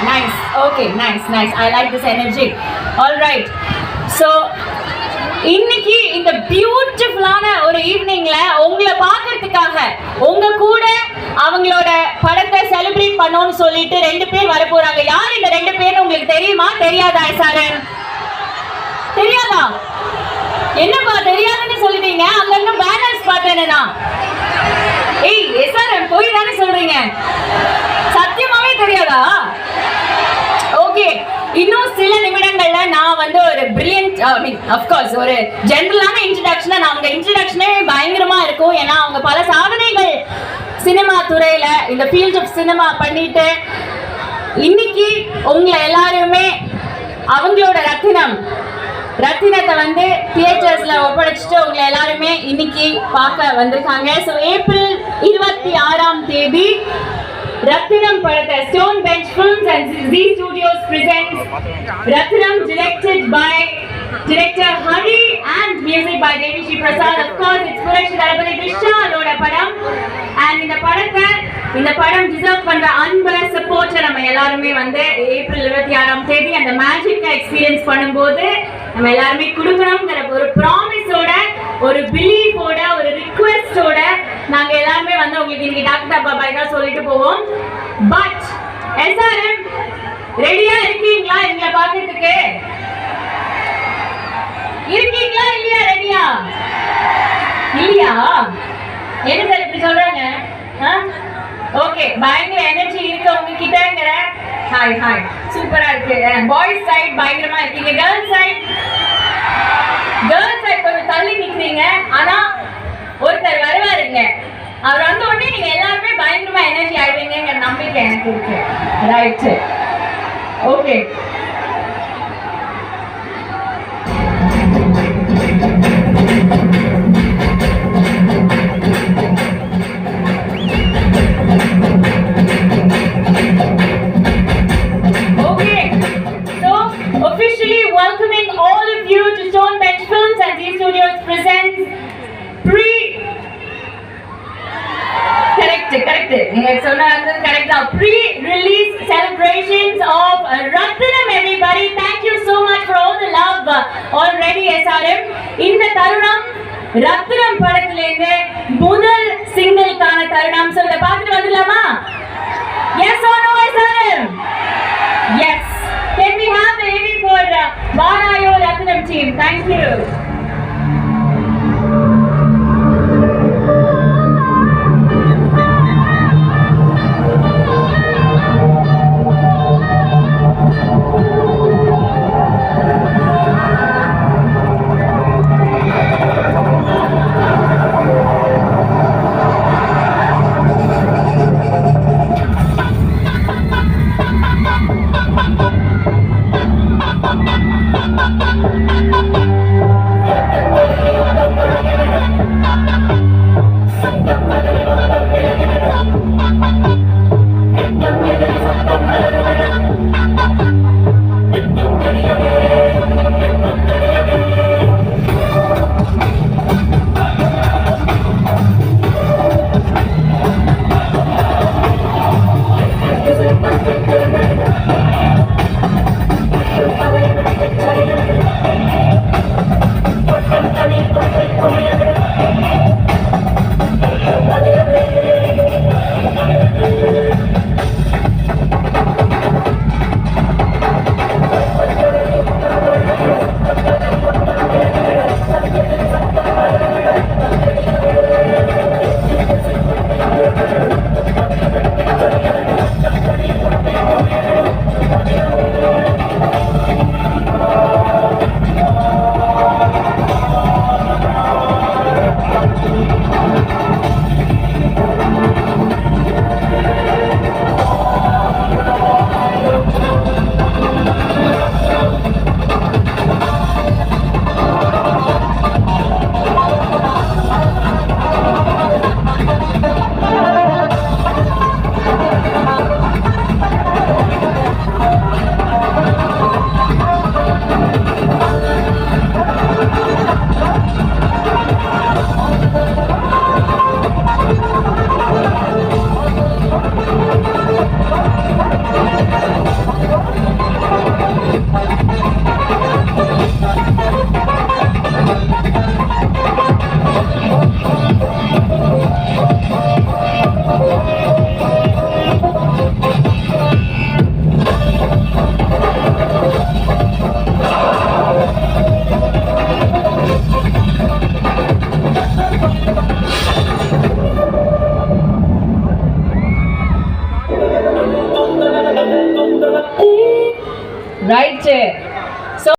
Nice. Okay, nice. I like this energy. All right. So, இன்னைக்கு இந்த பியூட்டிஃபுல்லான ஒரு ஈவினிங்ல உங்களை பார்க்கறதுக்காக உங்க கூட அவங்களோட படத்தை செலிப்ரேட் பண்ணணும்னு சொல்லிட்டு 2 பேர் வர போறாங்க. யார் இந்த 2 பேர் உங்களுக்கு தெரியுமா? தெரியாதா சாரன்? தெரியாதா? என்னப்பா தெரியாதுன்னு சொல்லிட்டீங்க? அங்க இன்னும் பேனர்ஸ் பார்த்தேனா? ஏய் எஸ்ஆர்எம் போய் தானே சொல்றீங்க? சத்தியமாவே தெரியாதா? ஓகே, இன்னும் சில நிமிடங்கள்ல நான் வந்து ஒரு பிரில்லியன்ட் அஃப்கோர்ஸ் ஒரு ஜெனரலான இன்ட்ரடக்ஷனை நான் உங்க இன்ட்ரடக்ஷனே பயங்கரமா இருக்கும். ஏன்னா அவங்க பல சாதனைகள் சினிமா துறையில இந்த ஃபீல்ட் ஆஃப் சினிமா பண்ணிட்டு இன்னைக்கு உங்களை எல்லாருமே அவங்களோட ரத்தினத்தை வந்து தியேட்டர்ஸ்ல ஒப்படைச்சிட்டு உங்களை எல்லாருமே இன்னைக்கு பார்க்க வந்திருக்காங்க. ஸோ ஏப்ரல் 26ஆம் தேதி ரத்தினம் படத்தை stone bench films and G studios presents Rathinam directed by director Hari and music by Devi Sri Prasad. Of course it's Purashi Dharapati Vishaloda padam and இந்த படம் டிசர்வ் பண்ற அன்பை சப்போர்ட்டை நம்ம எல்லாருமே வந்து ஏப்ரல் 26ஆம் தேதி அந்த மேஜிக்கை எக்ஸ்பீரியன்ஸ் பண்ணும்போது நம்ம எல்லாருமே கொடுக்கணுங்கிற ஒரு ப்ராமிஸோட ஒரு பிலீஃபோட ஒரு ரிக்வெஸ்டோட நாங்க எல்லாருமே வந்து உங்களுக்கு இன்னைக்கு டாக்டர் பாபாய் தான் சொல்லிட்டு போவோம். பட் எஸ்ஆர்எம் ரெடியா இருக்கீங்களா? எங்களை பார்க்கறதுக்கு இருக்கீங்களா இல்லையா? ரெடியா இல்லையா? என்ன சார் இப்படி சொல்றாங்க? ஓகே, பயங்கர எனர்ஜி இருக்கு உங்ககிட்டங்கிற. ஹாய் சூப்பரா இருக்கு. பாய்ஸ் சைடு பயங்கரமா இருக்கீங்க. கேர்ள்ஸ் சைடு கொஞ்சம் தள்ளி நிக்கிறீங்க. ஆனா ஒருத்தர் வருவாருங்க, அவர் வந்த உடனே நீங்க எல்லாருமே பயங்கரமா எனர்ஜி ஆயிடுவீங்கிற நம்பிக்கை எனக்கு இருக்கு. Right, okay. Officially welcoming all of you to Stone Bench Films and Zee Studios presents pre-release celebrations of Rathinam. Everybody, thank you so much for all the love already. SRM இந்த தருணம் ரத்தினம் படத்திலிருந்து முதல் சிங்கிள்கான தருணம். So இத பார்த்துட்டு வந்துடலாமா? Yes or no SRM? Yes. Can we have the AV for Vanayo Rathinam team? Thank you. Right